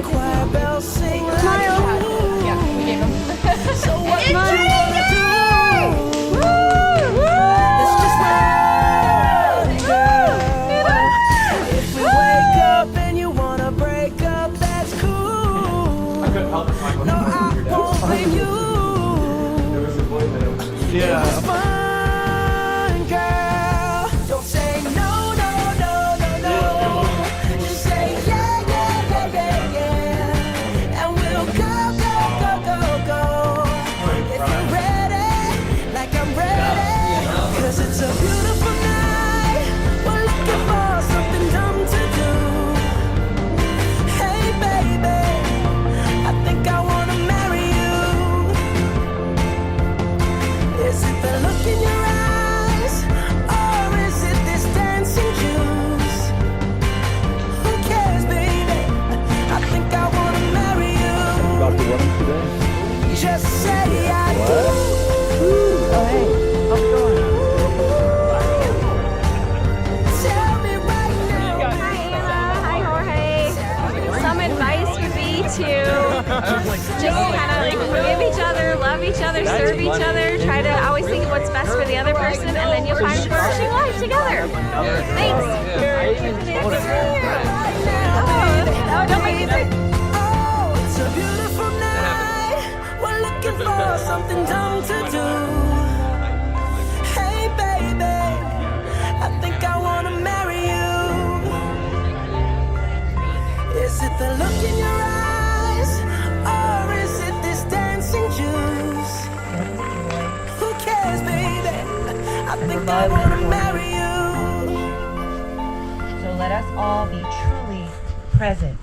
choir bells sing like Smile. Yeah, we gave him. so what you wanna do? Woo! It's just one girl. If we wake up and you wanna break up, that's cool. No, I won't blame you. Yeah. It's fun, girl. Don't say no, no, no, no, no. Just say yeah, yeah, yeah, yeah, yeah. And we'll go, go, go, go, go. If you're ready, like I'm ready. 'Cause it's a beautiful night. We're looking for something dumb to do. Hey, baby, I think I wanna marry you. Is it the look in your eyes, or is it this dancing juice? Who cares, baby? I think I wanna marry you. About the wedding today? Just say I do. Oh, hey. How's it going? Tell me right now. Hi Anna, hi Jorge. Some advice would be to just kind of forgive each other, love each other, serve each other, try to always think of what's best for the other person, and then you'll find flourishing life together. Thanks. Oh, don't make me sick. Oh, it's a beautiful night. We're looking for something dumb to do. Hey, baby, I think I wanna marry you. Is it the look in your eyes, or is it this dancing juice? Who cares, baby? I think I wanna marry you. So let us all be truly present.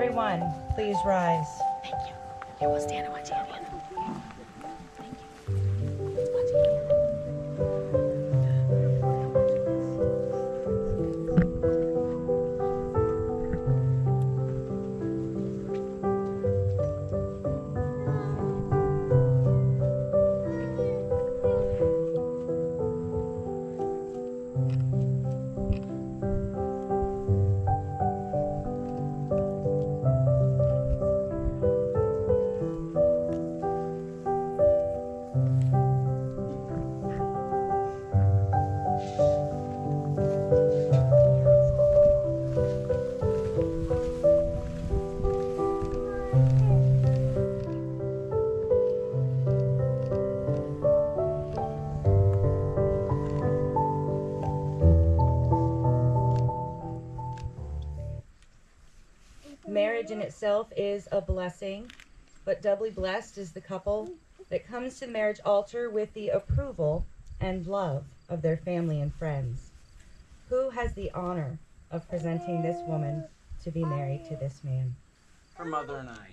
everyone please rise? Thank you. Here, we'll stand and watch Annie. Marriage in itself is a blessing, but doubly blessed is the couple that comes to the marriage altar with the approval and love of their family and friends. Who has the honor of presenting this woman to be married to this man? Her mother and I.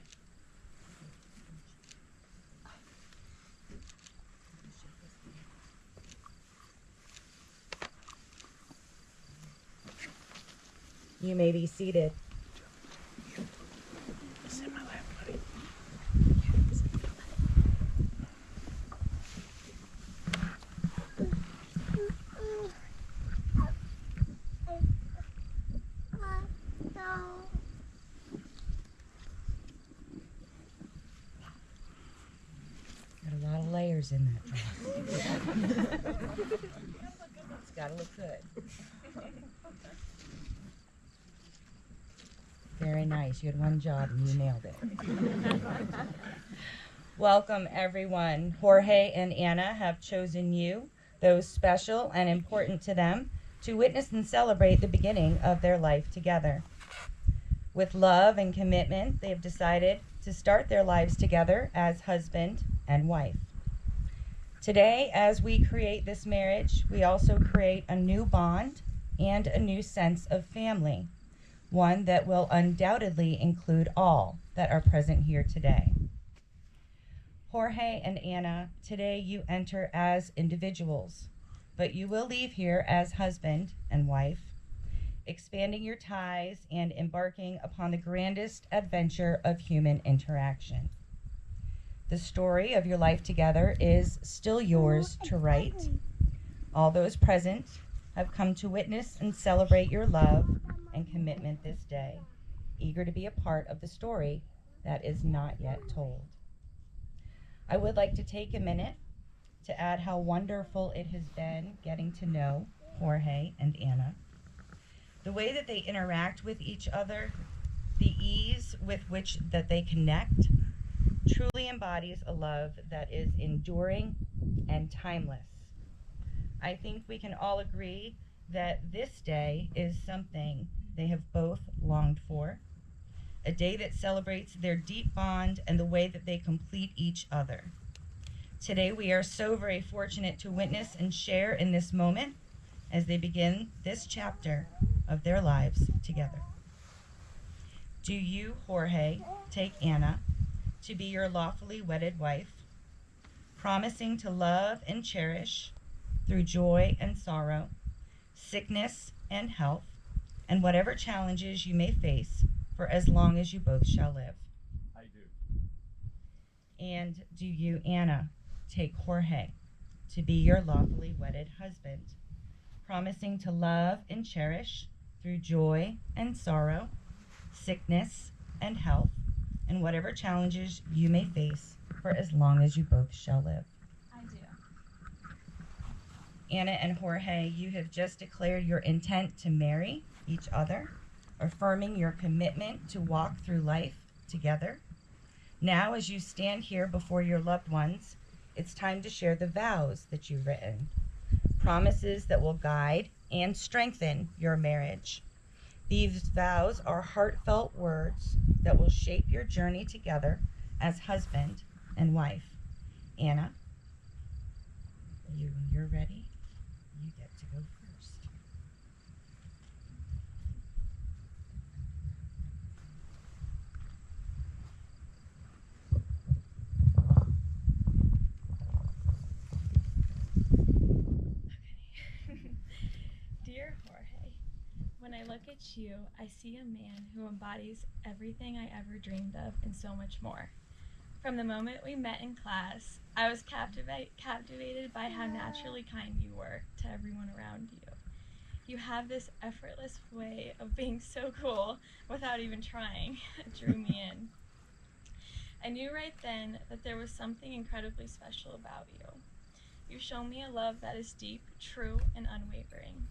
You may be seated. Sit in my lap, buddy. Got a lot of layers in that dress. It's gotta look good. Very nice. You had one job and you nailed it. Welcome, everyone. Jorge and Anna have chosen you, those special and important to them, to witness and celebrate the beginning of their life together. With love and commitment, they have decided to start their lives together as husband and wife. Today, as we create this marriage, we also create a new bond and a new sense of family, one that will undoubtedly include all that are present here today. Jorge and Anna, today you enter as individuals, but you will leave here as husband and wife, expanding your ties and embarking upon the grandest adventure of human interaction. The story of your life together is still yours to write. All those present have come to witness and celebrate your love and commitment this day, eager to be a part of the story that is not yet told. I would like to take a minute to add how wonderful it has been getting to know Jorge and Anna. The way that they interact with each other, the ease with which that they connect, truly embodies a love that is enduring and timeless. I think we can all agree that this day is something they have both longed for, a day that celebrates their deep bond and the way that they complete each other. Today we are so very fortunate to witness and share in this moment as they begin this chapter of their lives together. Do you, Jorge, take Anna to be your lawfully wedded wife, promising to love and cherish through joy and sorrow, sickness and health, and whatever challenges you may face for as long as you both shall live? I do. And do you, Anna, take Jorge to be your lawfully wedded husband, promising to love and cherish through joy and sorrow, sickness and health, and whatever challenges you may face for as long as you both shall live? I do. Anna and Jorge, you have just declared your intent to marry each other, affirming your commitment to walk through life together. Now, as you stand here before your loved ones, it's time to share the vows that you've written, promises that will guide and strengthen your marriage. These vows are heartfelt words that will shape your journey together as husband and wife. Anna, when you're ready, you get to go first. When I look at you, I see a man who embodies everything I ever dreamed of and so much more. From the moment we met in class, I was captivated by how naturally kind you were to everyone around you. You have this effortless way of being so cool without even trying. It drew me in. I knew right then that there was something incredibly special about you. You show me a love that is deep, true, and unwavering.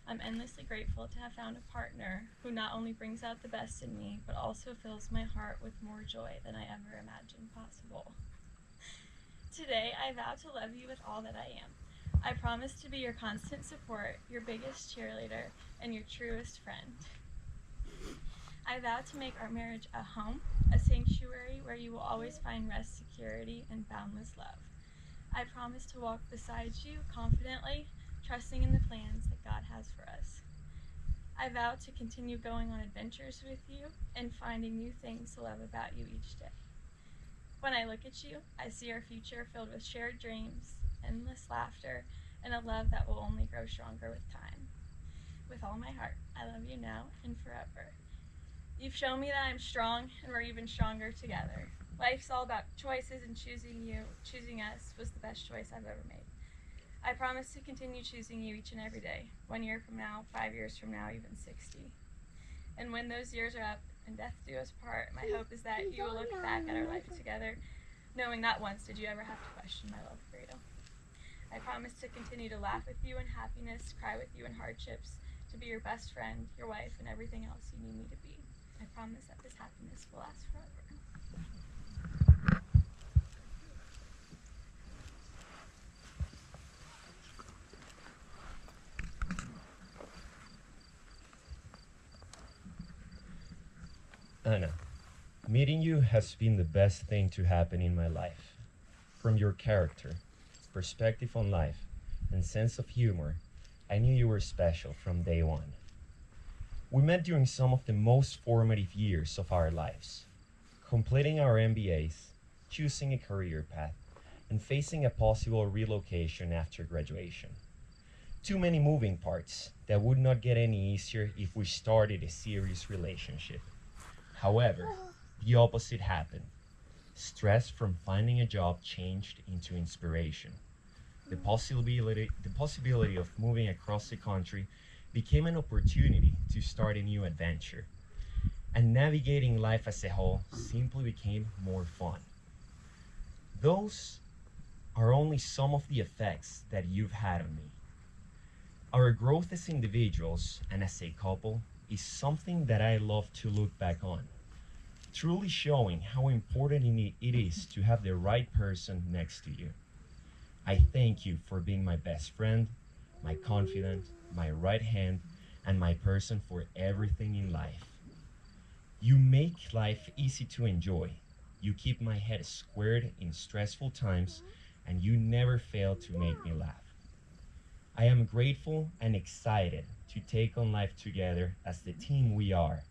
I'm endlessly grateful to have found a partner who not only brings out the best in me, but also fills my heart with more joy than I ever imagined possible. Today, I vow to love you with all that I am. I promise to be your constant support, your biggest cheerleader, and your truest friend. I vow to make our marriage a home, a sanctuary where you will always find rest, security, and boundless love. I promise to walk beside you confidently, trusting in the plans that God has for us. I vow to continue going on adventures with you and finding new things to love about you each day. When I look at you, I see our future filled with shared dreams, endless laughter, and a love that will only grow stronger with time. With all my heart, I love you now and forever. You've shown me that I'm strong, and we're even stronger together. Life's all about choices, and choosing us was the best choice I've ever made. I promise to continue choosing you each and every day, 1 year from now, 5 years from now, even 60. And when those years are up and death do us part, my hope is that you will look back at our life together, knowing not once did you ever have to question my love for you. I promise to continue to laugh with you in happiness, cry with you in hardships, to be your best friend, your wife, and everything else you need me to be. I promise that this happiness will last forever. Anna, meeting you has been the best thing to happen in my life. From your character, perspective on life, and sense of humor, I knew you were special from day one. We met during some of the most formative years of our lives, completing our MBAs, choosing a career path, and facing a possible relocation after graduation. Too many moving parts that would not get any easier if we started a serious relationship. However, the opposite happened. Stress from finding a job changed into inspiration. The possibility of moving across the country became an opportunity to start a new adventure. And navigating life as a whole simply became more fun. Those are only some of the effects that you've had on me. Our growth as individuals and as a couple is something that I love to look back on, truly showing how important it is to have the right person next to you. I thank you for being my best friend, my confidant, my right hand, and my person for everything in life. You make life easy to enjoy. You keep my head squared in stressful times, and you never fail to make me laugh. I am grateful and excited to take on life together as the team we are.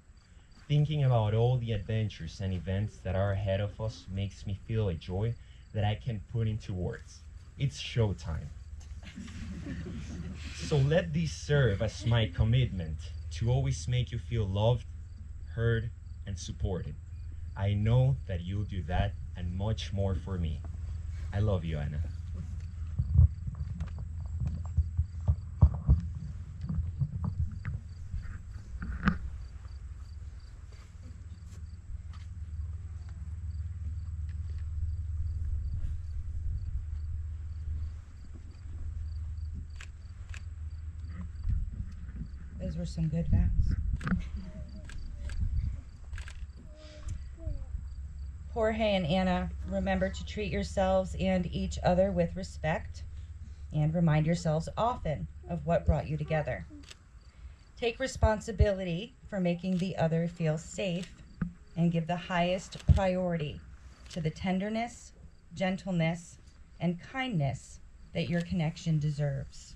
Thinking about all the adventures and events that are ahead of us makes me feel a joy that I can put into words. It's showtime. So let this serve as my commitment to always make you feel loved, heard, and supported. I know that you'll do that and much more for me. I love you, Anna. Those were some good vows. Jorge and Anna, remember to treat yourselves and each other with respect and remind yourselves often of what brought you together. Take responsibility for making the other feel safe and give the highest priority to the tenderness, gentleness, and kindness that your connection deserves.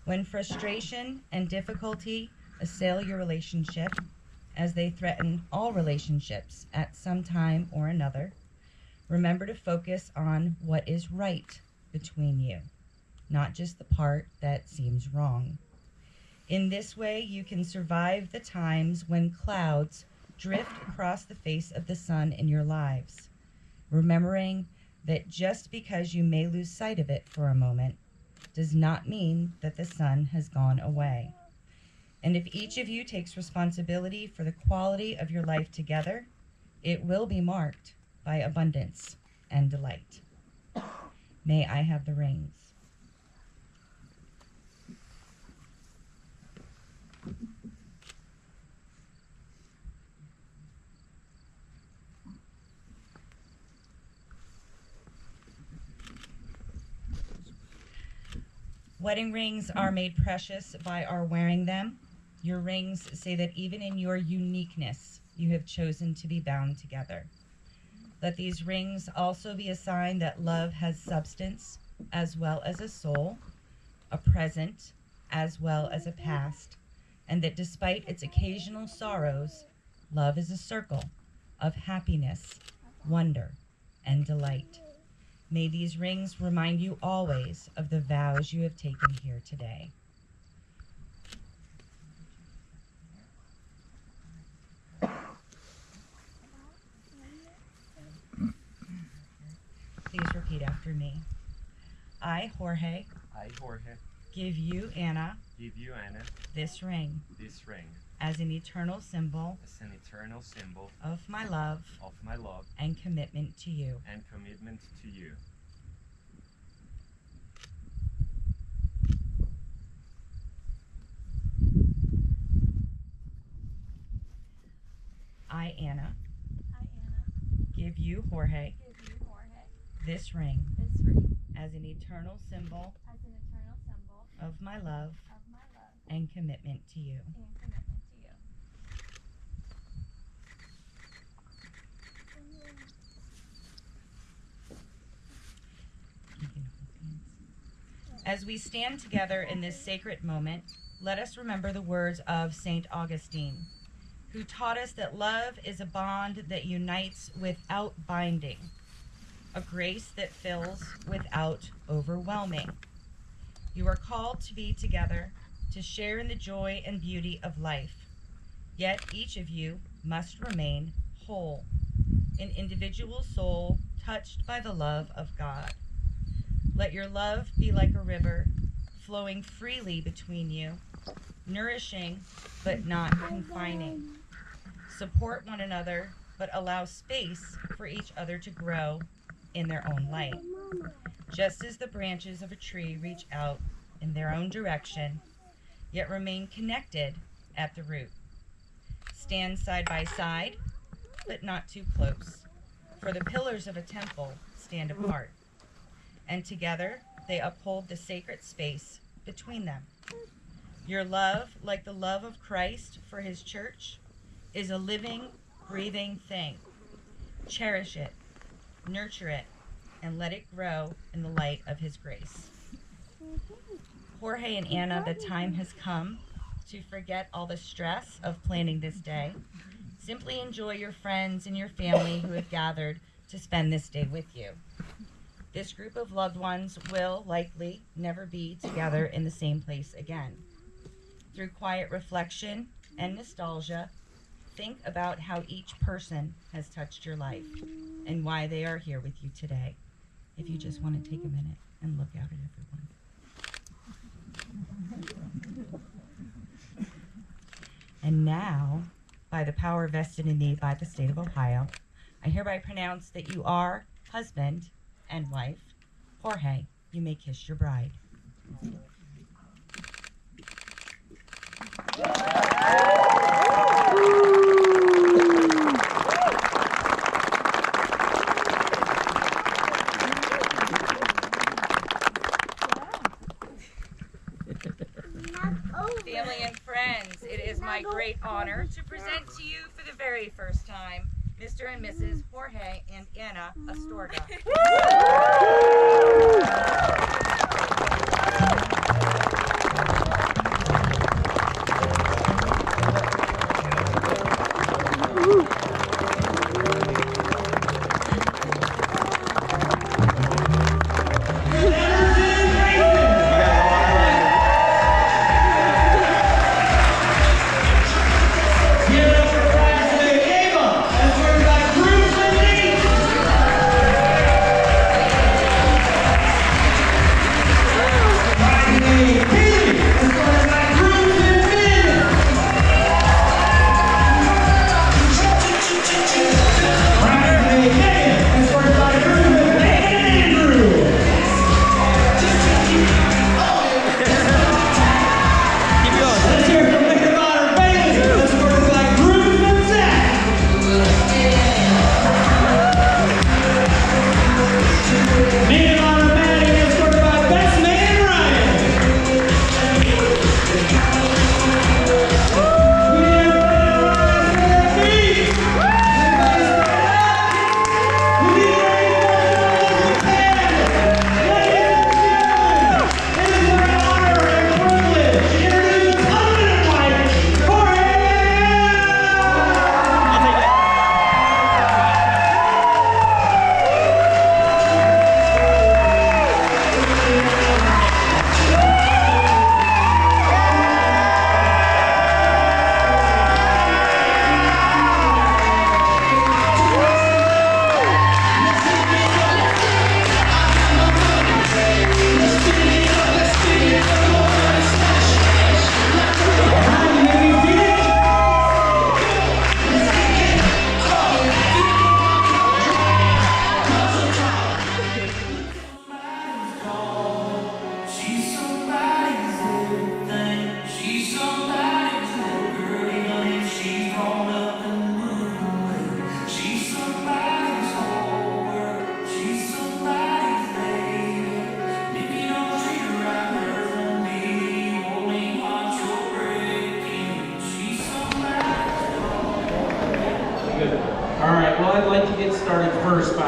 When frustration and difficulty assail your relationship, as they threaten all relationships at some time or another, remember to focus on what is right between you, not just the part that seems wrong. In this way, you can survive the times when clouds drift across the face of the sun in your lives, remembering that just because you may lose sight of it for a moment does not mean that the sun has gone away. And if each of you takes responsibility for the quality of your life together, it will be marked by abundance and delight. May I have the rings? Wedding rings are made precious by our wearing them. Your rings say that even in your uniqueness, you have chosen to be bound together. Let these rings also be a sign that love has substance as well as a soul, a present as well as a past, and that despite its occasional sorrows, love is a circle of happiness, wonder, and delight. May these rings remind you always of the vows you have taken here today. Please repeat after me. I, Jorge, give you, Anna, this ring as an eternal symbol of my love and commitment to you. I, Anna, give you, Jorge, this ring as an eternal symbol of my love and commitment to you. As we stand together in this sacred moment, let us remember the words of St. Augustine, who taught us that love is a bond that unites without binding, a grace that fills without overwhelming. You are called to be together, to share in the joy and beauty of life. Yet each of you must remain whole, an individual soul touched by the love of God. Let your love be like a river, flowing freely between you, nourishing but not confining. Support one another, but allow space for each other to grow in their own light. Just as the branches of a tree reach out in their own direction, yet remain connected at the root. Stand side by side, but not too close, for the pillars of a temple stand apart, and together they uphold the sacred space between them. Your love, like the love of Christ for his church, is a living, breathing thing. Cherish it, nurture it, and let it grow in the light of his grace. Jorge and Anna, the time has come to forget all the stress of planning this day. Simply enjoy your friends and your family who have gathered to spend this day with you. This group of loved ones will likely never be together in the same place again. Through quiet reflection and nostalgia, think about how each person has touched your life and why they are here with you today. If you just want to take a minute and look out at everyone. And now, by the power vested in me by the state of Ohio, I hereby pronounce that you are husband and wife. Jorge, you may kiss your bride. Family and friends, it is my great honor to present to you for the very first time Mr. and Mrs. Jorge and Anna Astorga.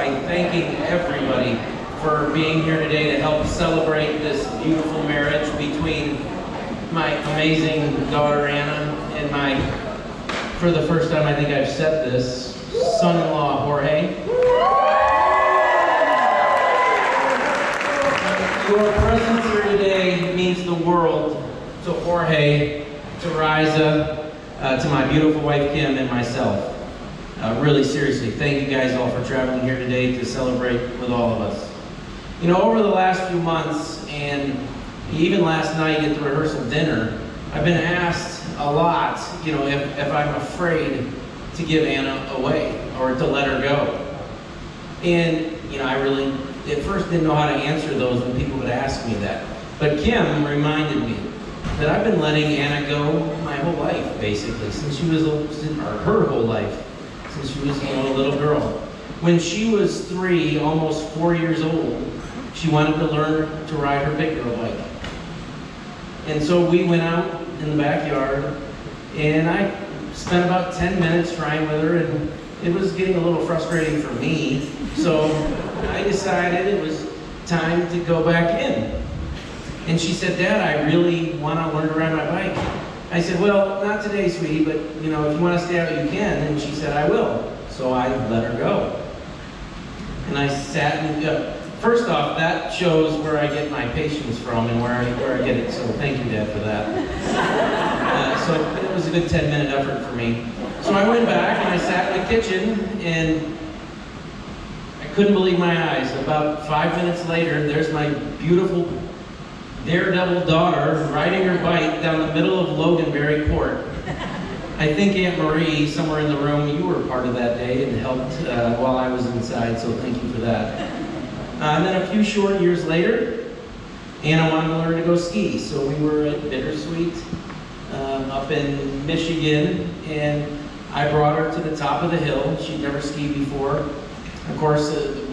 by thanking everybody for being here today to help celebrate this beautiful marriage between my amazing daughter Anna and my, for the first time I think I've said this, son-in-law Jorge. Your presence here today means the world to Jorge, to Riza, to my beautiful wife Kim, and myself. Really seriously, thank you guys all for traveling here today to celebrate with all of us. You know, over the last few months, and even last night at the rehearsal dinner, I've been asked a lot, you know, if I'm afraid to give Anna away or to let her go. And, you know, I really, at first didn't know how to answer those when people would ask me that. But Kim reminded me that I've been letting Anna go my whole life, basically, since she was, or her whole life, since she was, you know, a little girl. When she was 3, almost 4 years old, she wanted to learn to ride her big girl bike. And so we went out in the backyard, and I spent about 10 minutes trying with her, and it was getting a little frustrating for me. So I decided it was time to go back in. And she said, "Dad, I really want to learn to ride my bike." I said, "Well, not today, sweetie, but you know, if you want to stay out, you can." And she said, "I will." So I let her go. And I sat and, first off, that shows where I get my patience from and where I get it. So thank you, Dad, for that. So it was a good 10-minute effort for me. So I went back and I sat in the kitchen, and I couldn't believe my eyes. About 5 minutes later, there's my beautiful daredevil daughter riding her bike down the middle of Loganberry Court. I think Aunt Marie, somewhere in the room, you were part of that day and helped while I was inside, so thank you for that. And then a few short years later, Anna wanted to learn to go ski, so we were at Bittersweet up in Michigan, and I brought her to the top of the hill. She'd never skied before. Of course,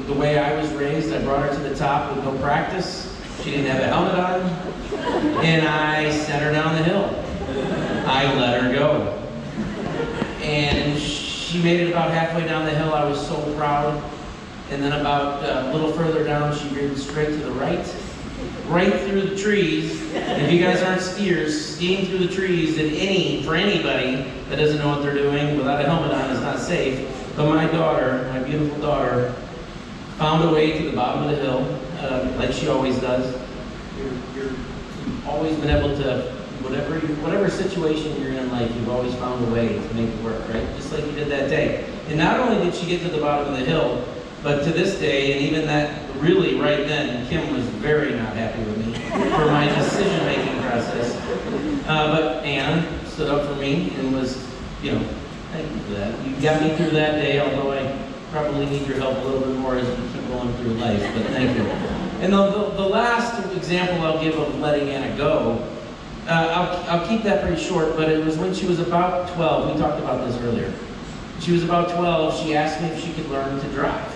the way I was raised, I brought her to the top with no practice. She didn't have a helmet on, and I sent her down the hill. I let her go. And she made it about halfway down the hill. I was so proud. And then about a little further down, she veered straight to the right through the trees. And if you guys aren't skiers, skiing through the trees for anybody that doesn't know what they're doing without a helmet on is not safe. But my daughter, my beautiful daughter, found a way to the bottom of the hill, like she always does. You've always been able to, whatever situation you're in life, you've always found a way to make it work, right? Just like you did that day. And not only did she get to the bottom of the hill, but to this day, and even that, really right then, Kim was very not happy with me for my decision-making process. But Anna stood up for me and was, you know, thank you for that. You got me through that day, although I probably need your help a little bit more as we keep going through life, but thank you. And the last example I'll give of letting Anna go, I'll keep that pretty short, but it was when she was about 12. We talked about this earlier. She was about 12. She asked me if she could learn to drive.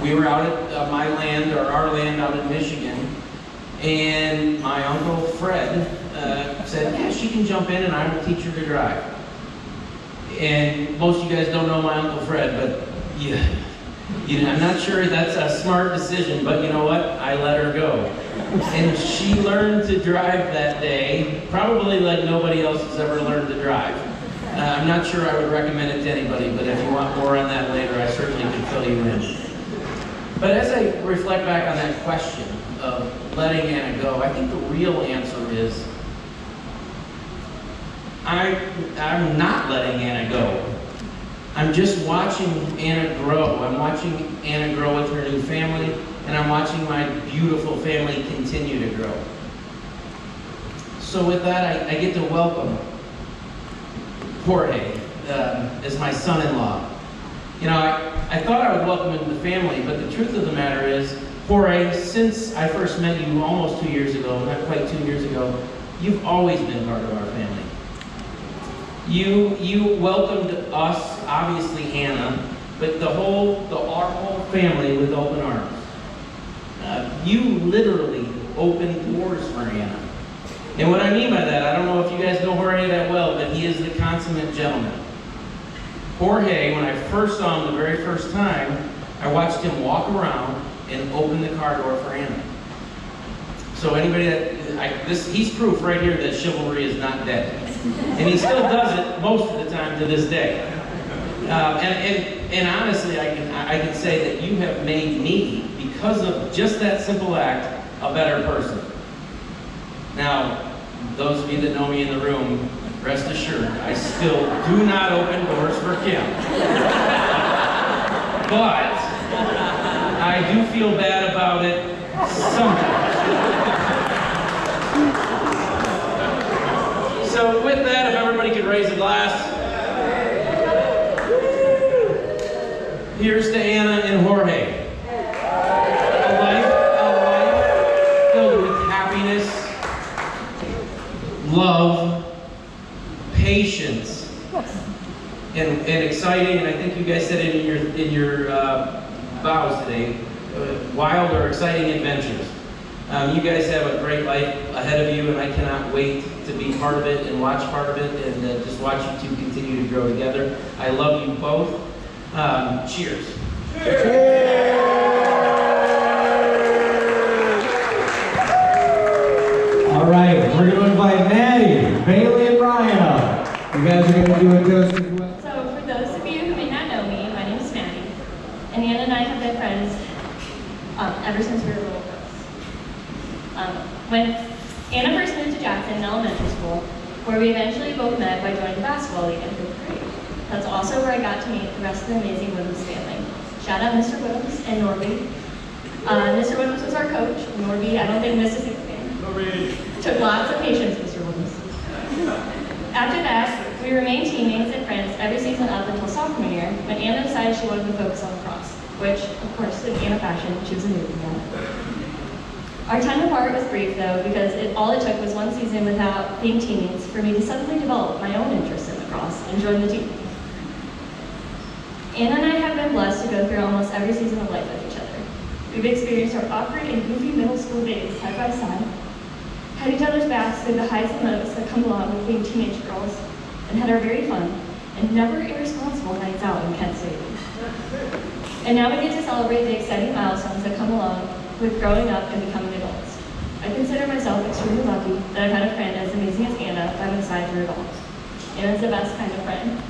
We were out at my land, or our land out in Michigan, and my Uncle Fred said, "Yeah, she can jump in and I will teach her to drive." And most of you guys don't know my Uncle Fred, but yeah, I'm not sure that's a smart decision, but you know what? I let her go. And she learned to drive that day, probably like nobody else has ever learned to drive. I'm not sure I would recommend it to anybody, but if you want more on that later, I certainly can fill you in. But as I reflect back on that question of letting Anna go, I think the real answer is I'm not letting Anna go. I'm just watching Anna grow. I'm watching Anna grow with her new family, and I'm watching my beautiful family continue to grow. So with that, I get to welcome Jorge as my son-in-law. You know, I thought I would welcome him to the family, but the truth of the matter is, Jorge, since I first met you almost 2 years ago, not quite 2 years ago, you've always been part of our family. You welcomed us, obviously Anna, but our whole family with open arms. You literally opened doors for Anna. And what I mean by that, I don't know if you guys know Jorge that well, but he is the consummate gentleman. Jorge, when I first saw him the very first time, I watched him walk around and open the car door for Anna. So anybody he's proof right here that chivalry is not dead. And he still does it most of the time to this day. And honestly, I can say that you have made me, because of just that simple act, a better person. Now, those of you that know me in the room, rest assured, I still do not open doors for Kim. But I do feel bad about it sometimes. So with that, if everybody could raise a glass. Here's to Anna and Jorge. A life filled with happiness, love, patience, and exciting. And I think you guys said it in your vows today. Wild or exciting adventures. You guys have a great life ahead of you, and I cannot wait to be part of it and watch part of it, and just watch you two continue to grow together. I love you both. Cheers. All right, we're going to invite Maddie, Bailey, and Brian up. You guys are going to do a toast as well. So for those of you who may not know me, my name is Maddie, and Anna and I have been friends ever since we were little girls. When Anna first moved to Jackson in elementary school, where we eventually both met by joining the basketball league in 5th grade. That's also where I got to meet the rest of the amazing Williams family. Shout out Mr. Williams and Norby. Mr. Williams was our coach. Norby, I don't think missed a single game. Norby. Took lots of patience, Mr. Williams. After that, we remained teammates and friends every season up until sophomore year, when Anna decided she wanted to focus on lacrosse, which, of course, in Anna fashion, she was a newbie at. Our time apart was brief, though, because all it took was one season without being teammates for me to suddenly develop my own interest in lacrosse and join the team. Anna and I have been blessed to go through almost every season of life with each other. We've experienced our awkward and goofy middle school days side by side, had each other's backs through the highs and lows that come along with being teenage girls, and had our very fun and never irresponsible nights out in Kent State. And now we get to celebrate the exciting milestones that come along with growing up and becoming adults. I consider myself extremely lucky that I've had a friend as amazing as Anna by my side through it all. Anna's the best kind of friend.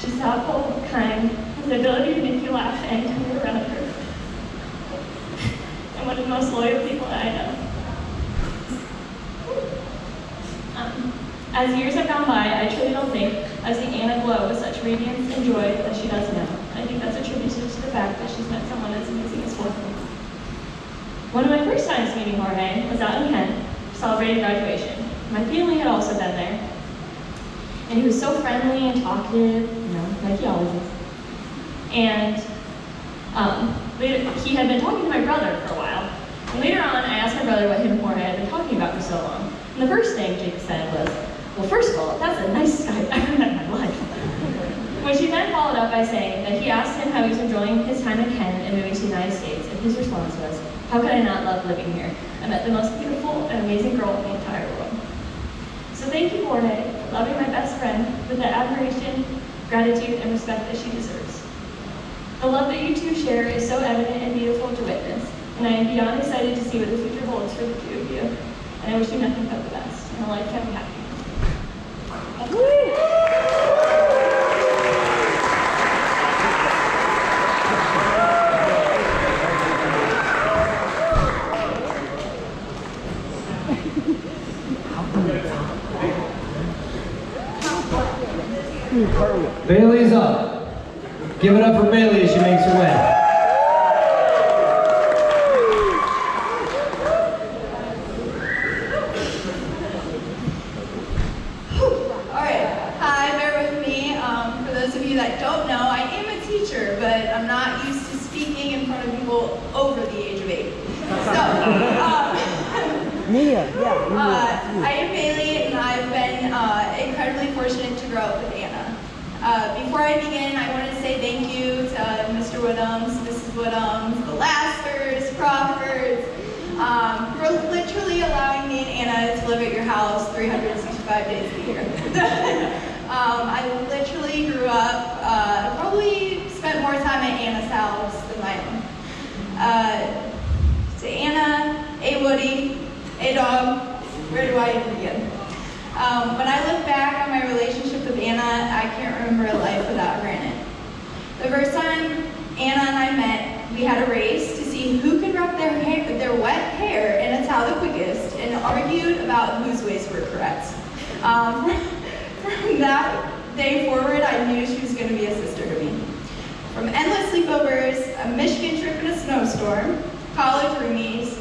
She's thoughtful, kind, has the ability to make you laugh anytime you're around her, and one of the most loyal people that I know. As years have gone by, I truly don't think I've seen Anna glow with such radiance and joy that she does now. I think that's attributed to the fact that she's met someone as amazing as Jorge. One of my first times meeting Jorge was out in Kent, celebrating graduation. My family had also been there. And he was so friendly and talkative, like he always is. And he had been talking to my brother for a while. And later on, I asked my brother what him and Jorge had been talking about for so long. And the first thing Jake said was, well, first of all, that's the nicest guy I've ever met in my life. Which he then followed up by saying that he asked him how he was enjoying his time in Kent and moving to the United States, and his response was, how could I not love living here? I met the most beautiful and amazing girl in the entire world. So thank you, Jorge, for loving my best friend with the admiration, gratitude, and respect that she deserves. The love that you two share is so evident and beautiful to witness, and I am beyond excited to see what the future holds for the two of you. And I wish you nothing but the best, and a lifetime of happiness. Bailey's up. Give it up for Bailey as she makes her way. That don't know, I am a teacher, but I'm not used to speaking in front of people over the age of 8. So, I am Bailey, and I've been incredibly fortunate to grow up with Anna. Before I begin, I want to say thank you to Mr. Woodhams, Mrs. Woodhams, the Lasters, Crawfords, for literally allowing me and Anna to live at your house 365 days a year. I literally grew up, probably spent more time at Anna's house than my even begin? When I look back on my relationship with Anna, I can't remember a life without granite. The first time Anna and I met, we had a race to see who could rub their wet hair in a towel the quickest, and argued about whose ways were correct. From that day forward, I knew she was going to be a sister to me. From endless sleepovers, a Michigan trip in a snowstorm, college roomies,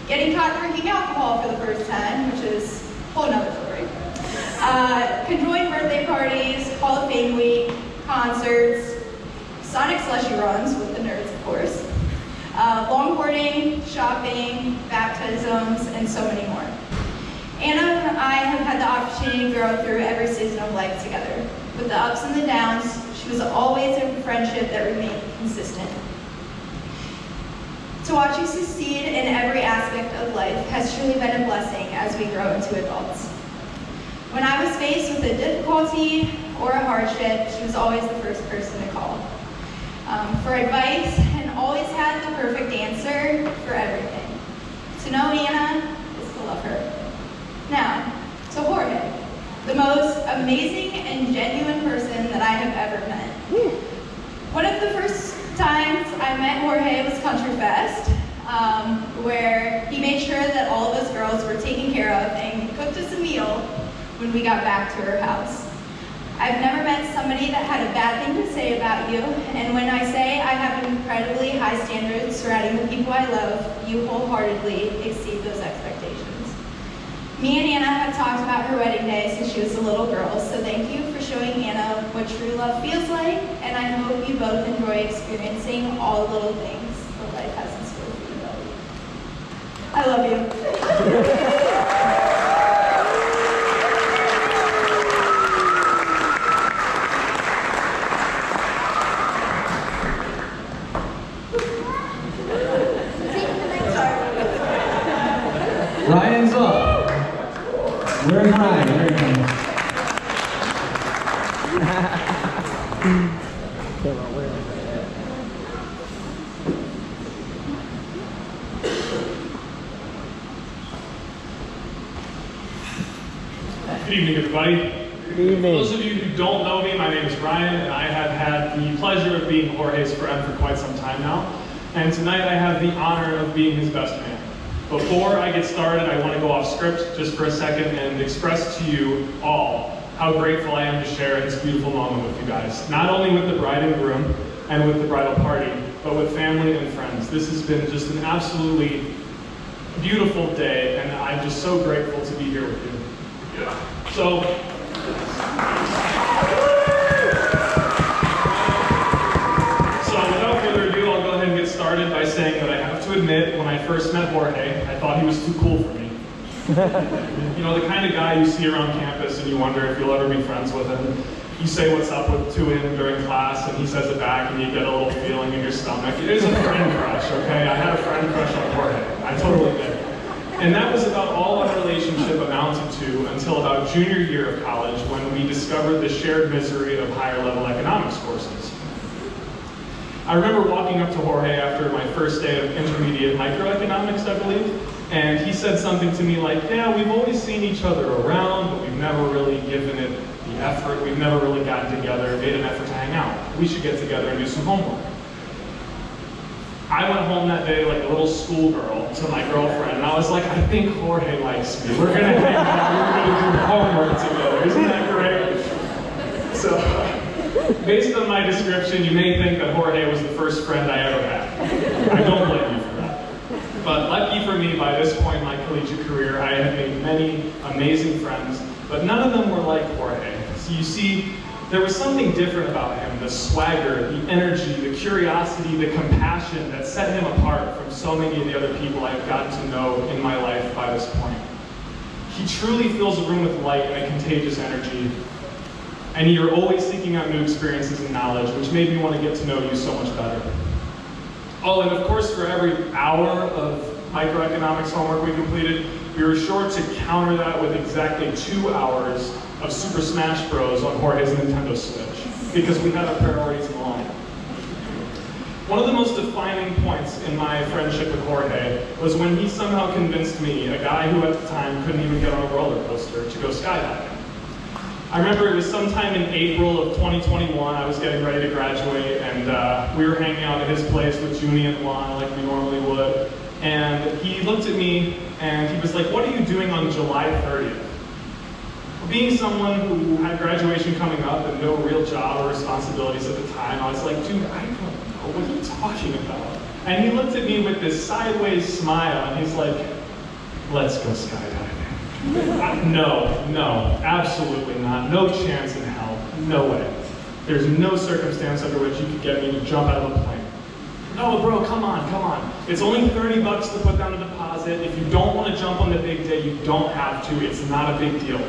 getting caught drinking alcohol for the first time, which is a whole nother story, conjoined birthday parties, Hall of Fame week, concerts, Sonic slushy runs with the nerds, of course, longboarding, shopping, baptisms, and so many more. Anna and I have had the opportunity to grow through every season of life together. With the ups and the downs, she was always a friendship that remained consistent. To watch you succeed in every aspect of life has truly been a blessing as we grow into adults. When I was faced with a difficulty or a hardship, she was always the first person to call for advice, and always had the perfect answer for everything. To know Anna is to love her. Now, to Jorge, the most amazing and genuine person that I have ever met. One of the first times I met Jorge was Country Fest, where he made sure that all of us girls were taken care of and cooked us a meal when we got back to her house. I've never met somebody that had a bad thing to say about you, and when I say I have incredibly high standards surrounding the people I love, you wholeheartedly exceed those expectations. Me and Anna have talked about her wedding day since she was a little girl, so thank you for showing Anna what true love feels like, and I hope you both enjoy experiencing all the little things that life has in store for you both. I love you. Ryan's up. Where's Ryan? There he comes. Good evening, everybody. Good evening. For those of you who don't know me, my name is Ryan, and I have had the pleasure of being Jorge's friend for quite some time now. And tonight I have the honor of being his best man. Before I get started, I want to go off script just for a second and express to you all how grateful I am to share this beautiful moment with you guys. Not only with the bride and groom and with the bridal party, but with family and friends. This has been just an absolutely beautiful day, and I'm just so grateful to be here with you. So, without further ado, I'll go ahead and get started by saying that I have to admit, when I first met Jorge, I thought he was too cool for me. You know, the kind of guy you see around campus and you wonder if you'll ever be friends with him. You say what's up to him during class and he says it back and you get a little feeling in your stomach. It is a friend crush, okay? I had a friend crush on Jorge. I totally did. And that was about all our relationship amounted to until about junior year of college, when we discovered the shared misery of higher level economics courses. I remember walking up to Jorge after my first day of intermediate microeconomics, I believe, and he said something to me like, yeah, we've always seen each other around, but we've never really given it the effort. We've never really gotten together, made an effort to hang out. We should get together and do some homework. I went home that day like a little schoolgirl to my girlfriend, and I was like, I think Jorge likes me. We're gonna hang out, we're gonna do homework together. Isn't that great? So, based on my description, you may think that Jorge was the first friend I ever had. I don't blame you for that. But lucky for me, by this point in my collegiate career, I had made many amazing friends, but none of them were like Jorge. So you see, there was something different about him, the swagger, the energy, the curiosity, the compassion that set him apart from so many of the other people I've gotten to know in my life by this point. He truly fills a room with light and a contagious energy, and you're always seeking out new experiences and knowledge, which made me want to get to know you so much better. Oh, and of course, for every hour of microeconomics homework we completed, we were sure to counter that with exactly 2 hours of Super Smash Bros. On Jorge's Nintendo Switch, because we had our priorities in line. One of the most defining points in my friendship with Jorge was when he somehow convinced me, a guy who at the time couldn't even get on a roller coaster, to go skydiving. I remember it was sometime in April of 2021, I was getting ready to graduate, and we were hanging out at his place with Junie and Juan like we normally would. And he looked at me and he was like, "What are you doing on July 30th? Being someone who had graduation coming up and no real job or responsibilities at the time, I was like, "Dude, I don't know, what are you talking about?" And he looked at me with this sideways smile and he's like, "Let's go skydiving." No, absolutely not. No chance in hell. No way. There's no circumstance under which you could get me to jump out of a plane. "No, bro, come on. It's only $30 to put down a deposit. If you don't want to jump on the big day, you don't have to. It's not a big deal."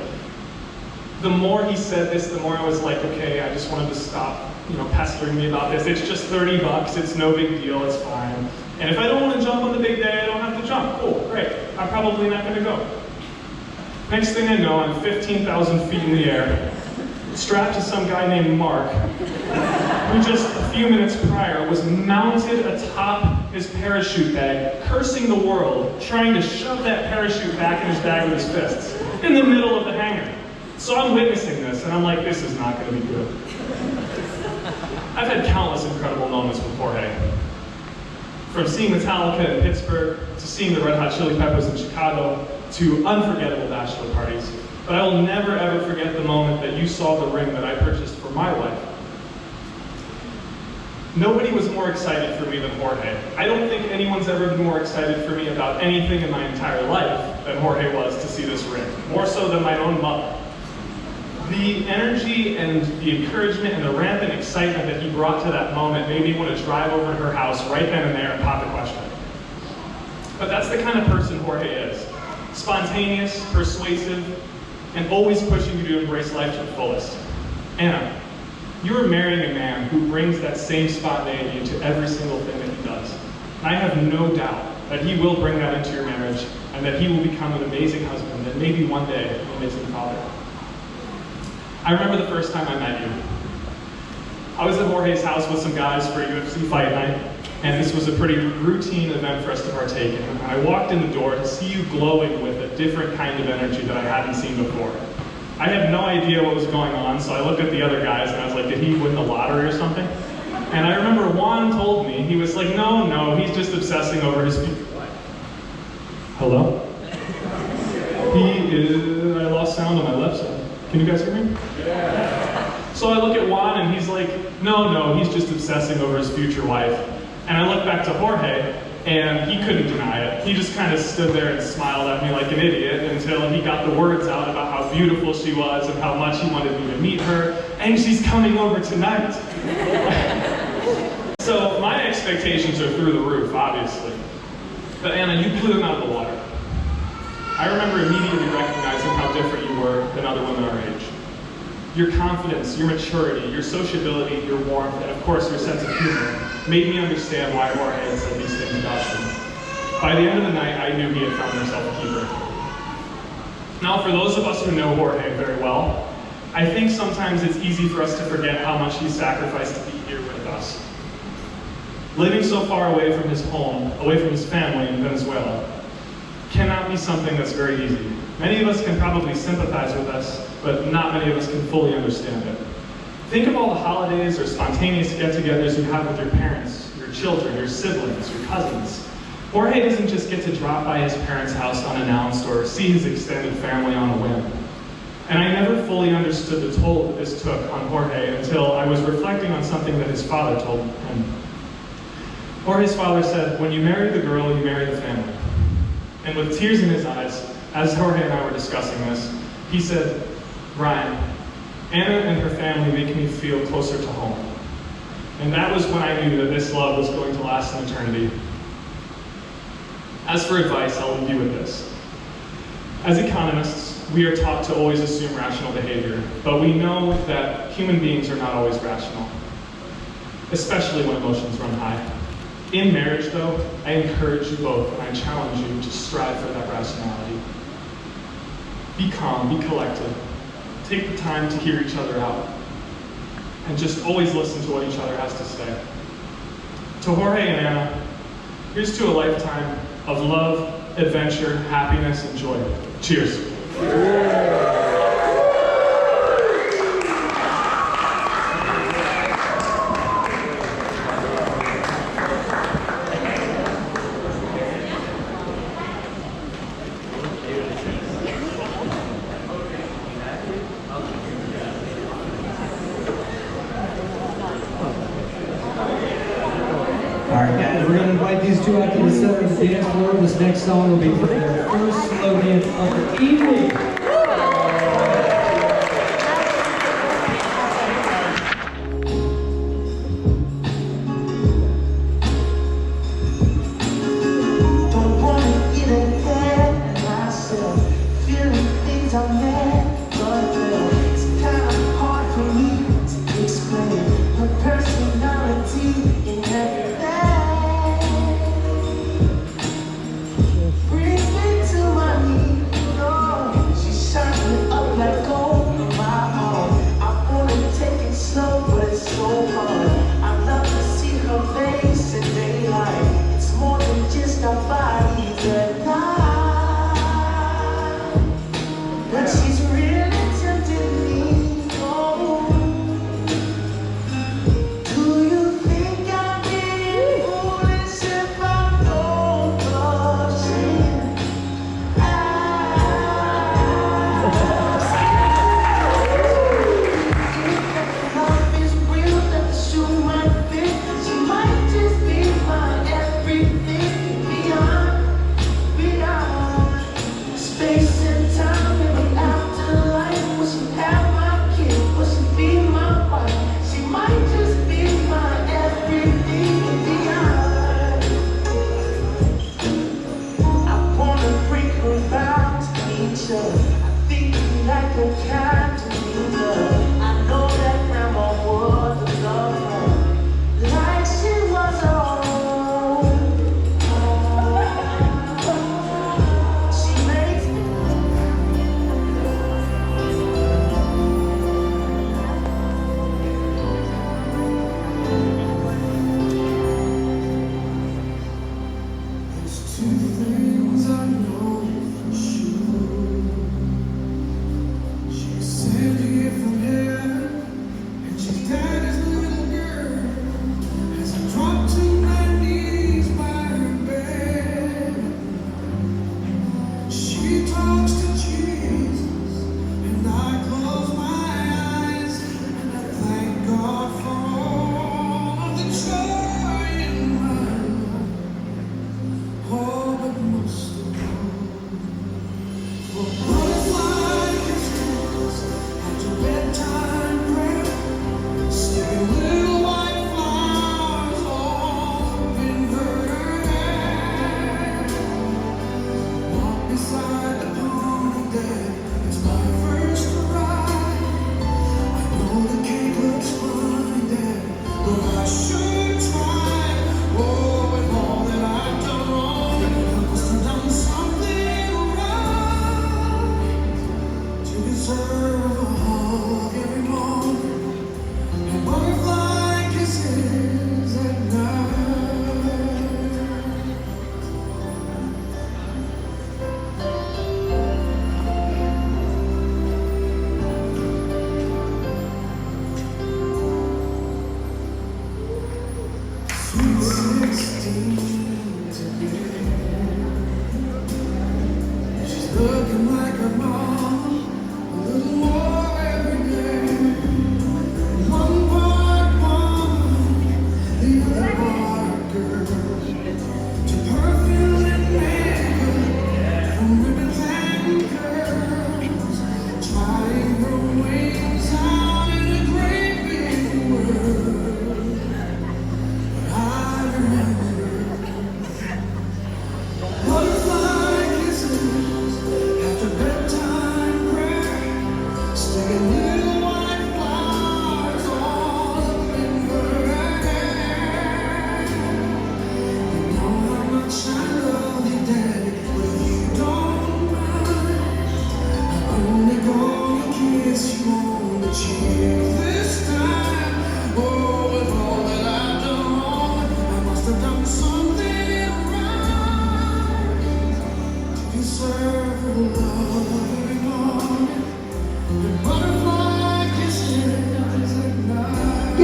The more he said this, the more I was like, okay, I just wanted to stop, pestering me about this. It's just $30. It's no big deal. It's fine. And if I don't want to jump on the big day, I don't have to jump. Cool, great. I'm probably not going to go. Next thing I know, I'm 15,000 feet in the air, strapped to some guy named Mark, who just a few minutes prior was mounted atop his parachute bag, cursing the world, trying to shove that parachute back in his bag with his fists, in the middle of the hangar. So I'm witnessing this, and I'm like, this is not going to be good. I've had countless incredible moments with Jorge. From seeing Metallica in Pittsburgh, to seeing the Red Hot Chili Peppers in Chicago, to unforgettable bachelor parties. But I will never ever forget the moment that you saw the ring that I purchased for my wife. Nobody was more excited for me than Jorge. I don't think anyone's ever been more excited for me about anything in my entire life than Jorge was to see this ring, more so than my own mother. The energy and the encouragement and the rampant excitement that he brought to that moment made me want to drive over to her house right then and there and pop the question. But that's the kind of person Jorge is. Spontaneous, persuasive, and always pushing you to embrace life to the fullest. Anna, you are marrying a man who brings that same spontaneity to every single thing that he does. And I have no doubt that he will bring that into your marriage and that he will become an amazing husband and maybe one day an amazing father. I remember the first time I met you. I was at Jorge's house with some guys for a UFC fight night, and this was a pretty routine event for us to partake in. And I walked in the door to see you glowing with a different kind of energy that I hadn't seen before. I had no idea what was going on, so I looked at the other guys and I was like, did he win the lottery or something? And I remember Juan told me, he was like, no, he's just obsessing over his future wife. Hello? I lost sound on my left side. Can you guys hear me? Yeah. So I look at Juan and he's like, no, he's just obsessing over his future wife. And I look back to Jorge and he couldn't deny it. He just kind of stood there and smiled at me like an idiot until he got the words out about how beautiful she was and how much he wanted me to meet her. And she's coming over tonight. So my expectations are through the roof, obviously. But Anna, you blew them out of the water. I remember immediately recognizing how different you were than other women our age. Your confidence, your maturity, your sociability, your warmth, and of course your sense of humor made me understand why Jorge had said these things about you. By the end of the night, I knew he had found himself a keeper. Now, for those of us who know Jorge very well, I think sometimes it's easy for us to forget how much he sacrificed to be here with us. Living so far away from his home, away from his family in Venezuela, cannot be something that's very easy. Many of us can probably sympathize with us, but not many of us can fully understand it. Think of all the holidays or spontaneous get-togethers you have with your parents, your children, your siblings, your cousins. Jorge doesn't just get to drop by his parents' house unannounced or see his extended family on a whim. And I never fully understood the toll that this took on Jorge until I was reflecting on something that his father told him. Jorge's father said, when you marry the girl, you marry the family. And with tears in his eyes, as Jorge and I were discussing this, he said, Ryan, Anna and her family make me feel closer to home. And that was when I knew that this love was going to last an eternity. As for advice, I'll leave you with this. As economists, we are taught to always assume rational behavior, but we know that human beings are not always rational, especially when emotions run high. In marriage, though, I encourage you both and I challenge you to strive for that rationality. Be calm, be collected. Take the time to hear each other out. And just always listen to what each other has to say. To Jorge and Anna, here's to a lifetime of love, adventure, happiness, and joy. Cheers. All right, guys, we're going to invite these two out to the center of the dance floor. This next song will be for their first slow dance of the evening. Don't wanna get ahead of myself, feeling things I never felt. It's kinda hard for me to explain her personality in everything. Brings me to my knees, oh, she's shining up like gold on my arm. I wanna take it slow, but it's so hard. I love to see her face in daylight. It's more than just our bodies at night. But she's really tempting me, oh. Do you think I'm being foolish if I don't blush in? Love is real, that the shoe might fit. She might just be my everything. Beyond space and time in the afterlife. Will she have my kid? Will she be my wife? She might just be my everything and beyond. I wanna bring her round to nature. I think we like her kind to be loved. I know that grandma would love her like she was her own. She makes There's two things I know for sure. She's sent here from heaven, and she's daddy's little girl. As I drop to my knees by her bed, she talks to Jesus, and I close my eyes, and I thank God for all of the joy in my life. Oh, but most of all, for butterfly kisses after bedtime prayer, sticking little white flowers all up in her hair. Walk beside the pony deck, it's my first ride. I know the cake looks funny there, but I sure tried. Oh, with all that I've done wrong, I must have done something right to deserve a hug every morning and butterfly kisses at night. Sweet 16 today. She's looking like her mom, a little more every day. One part woman, the other part girl. To perfume and makeup, from ribbons and curls, trying her wings out in a great big world. I remember butterfly kisses after bedtime. Give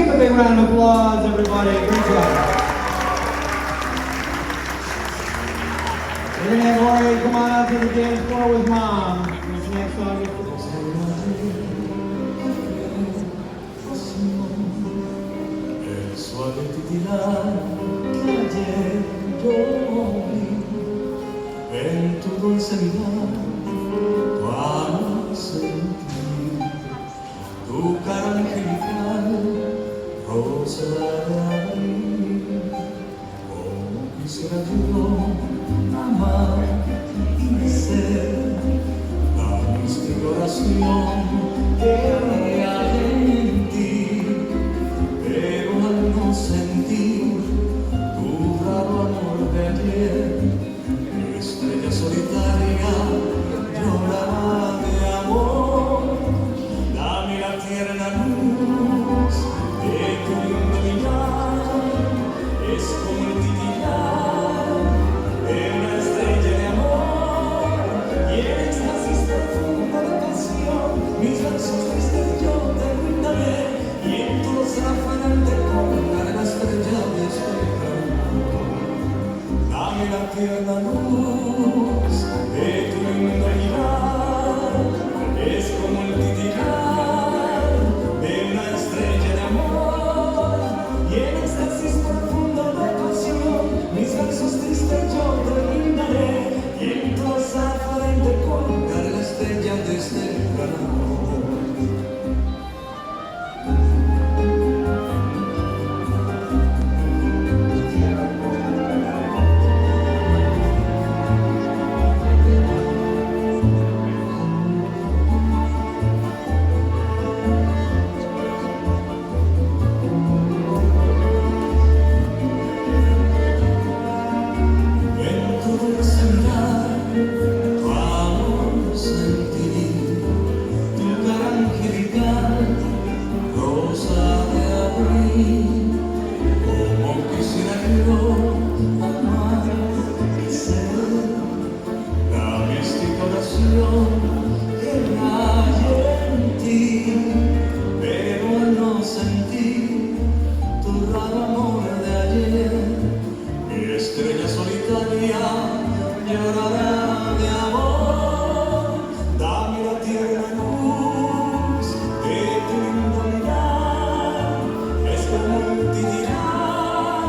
a big round of applause, everybody. Great job. We're going to have Jorge come on out to the dance floor with Mom. This next song is El suave titilar que ayer yo vi en tu dulce mirada, tu alma sentí, tu cara angelical, rosa de abril. Oh, quisiera yo amar y ser la mística oración que hay en ti, pero al no sentir tu raro amor de ayer, estrella solitaria lloraba de amor. Dame la tierna luz de tu lindo mirar, es como el titilar de una estrella de amor, y en éxtasis profundo de pasión, mis versos tristes yo te brindaré, y en tu zafán de colgar la estrella de este amor. Dame la tierna luz de tu lindo mirar, es como el titilar de una estrella de amor, y en éxtasis profundo de pasión, mis versos tristes yo te brindaré, y en tu zafán de colgar la estrella de este amor. En tu dulce mirar, tu amor sentí, tu cara angelical, rosa de abril. Como quisiera yo amar y ser la mística oración que hay en ti, pero al no sentir tu raro amor de ayer, mi estrella solitaria llorará de amor. Dame la tierna luz de tu lindo mirar, es como un titilar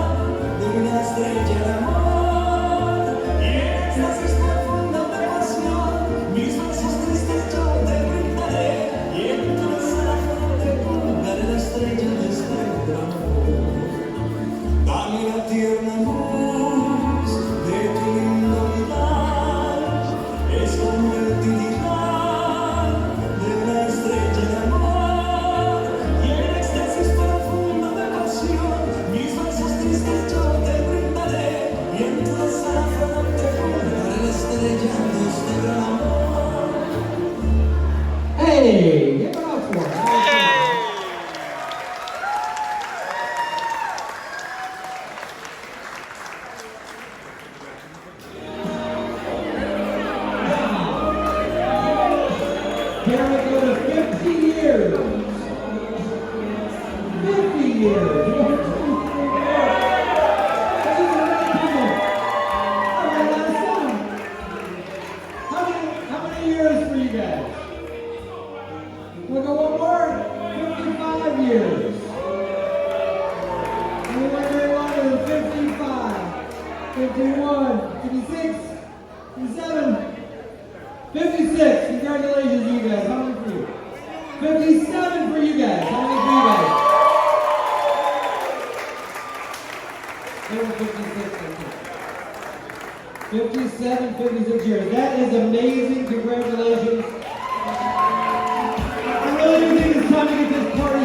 de una estrella de amor, y en éxtasis profundo de pasión, mis versos tristes yo te brindaré, y en tu zafán te colgaré la estrella de este amor. Dame la tierna luz de tu lindo mirar, es como el titilar de una estrella de amor, y en éxtasis profundo de pasión, mis versos tristes yo te brindaré, y en tu zafán te colgaré la estrella de este gran amor. Hey, give it up for it. Here we go to 50 years. 50 years. How many years for you guys? We'll go one more. 55 years. Anyone very longer than 55? 51, 56, 57, 56. Congratulations, you guys. How many for you? 57 for you guys. How many for you guys? They were 56, I think. 57, 56 years. That is amazing. Congratulations. I really do think it's time to get this party